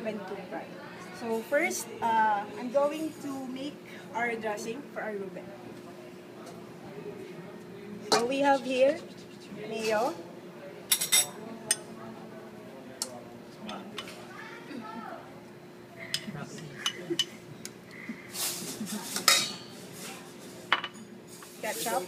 when to fry. So first, I'm going to make our dressing for our Reuben. So we have here mayo, ketchup,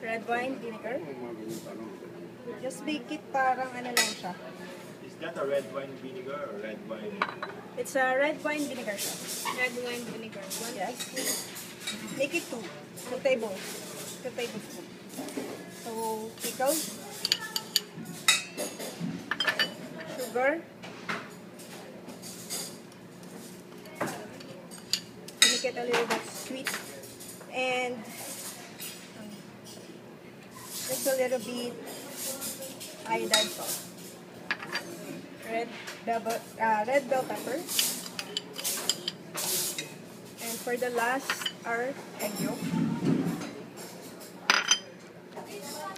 red wine vinegar. Just bake it parang ano lang siya. Is that a red wine vinegar or red wine? It's a red wine vinegar siya. Red wine vinegar. One Yes. teaspoon. Make it 2 tablespoons. So, pickles, sugar, to make it a little bit sweet, and just a little bit iodine salt, red bell pepper, and for the last, our egg yolk.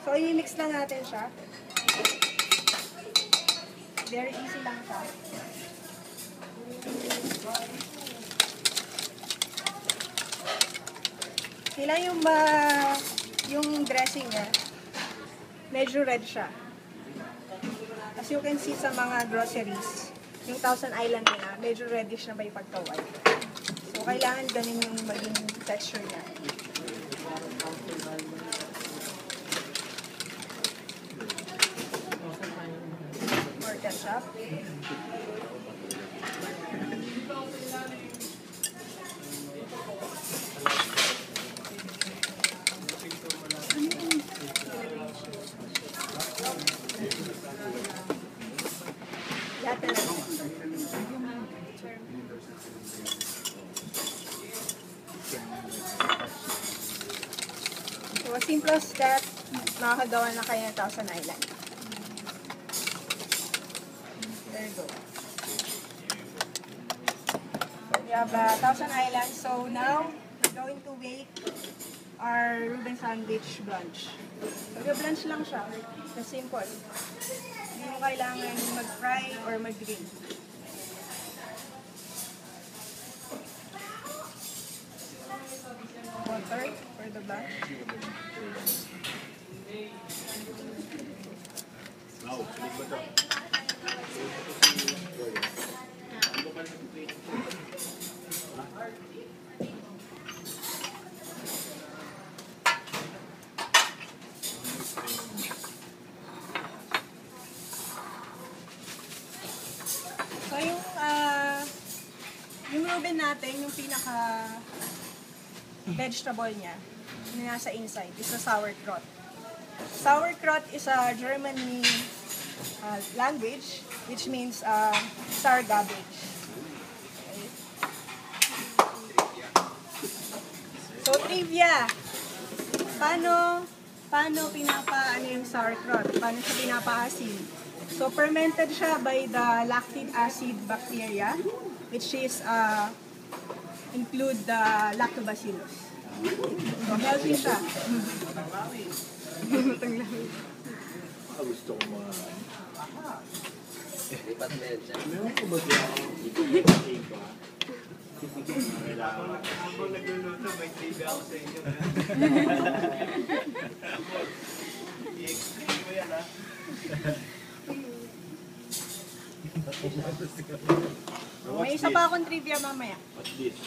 So, i-mix lang natin siya. Very easy lang siya. Sila yung dressing niya, medyo red siya. As you can see sa mga groceries, yung Thousand Island nila, medyo reddish na ba yung pagka-white. So, kailangan ganun yung maging texture niya. More ketchup. Lahat na lang. So, as simple as that, makakagawa na kayo ng Thousand Island. There you go. We have Thousand Island. So, now, we're going to make our Reuben sandwich blanch. So, blanch lang siya. It's simple. Hindi mo kailangan mag-fry or mag-grill. Water for the blanch. Wow, sulit ba ito? So, yung Reuben natin, yung pinaka vegetable niya, yung nasa inside, is a sauerkraut. Sauerkraut is a German language, which means sour cabbage. Okay. So, trivia. Paano ano yung sauerkraut? Paano siya pinapaasim? So, fermented siya by the lactic acid bacteria, which is include the lactobacillus. So, healthy siya. Gusto ko mga... Lipat na yan siya. Meron ko ba dyan? Ito pa. Kailangan. Habang nagluluto, may trivia ako sa inyo. I-explain mo yan, ha? May isa pa akong trivia mamaya. What's this?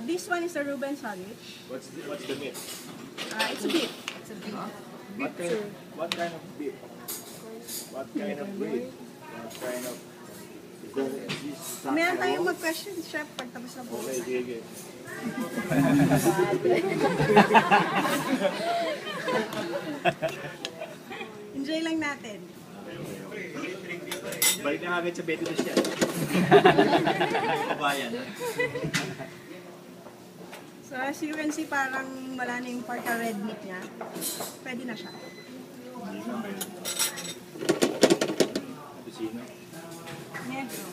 This one is a Reuben sandwich. What's the meat? It's a beef. It's a beef. What kind of beef? What kind of breed? What kind of... Mamaya tayong mag-question, chef, pag tapos na po. Okay, sige. Enjoy lang natin. Balik na agad sa Betty Lucia. Kabayan. So as you can see, parang wala na yung part na red meat niya. Pwede na siya. Kusino. Negro.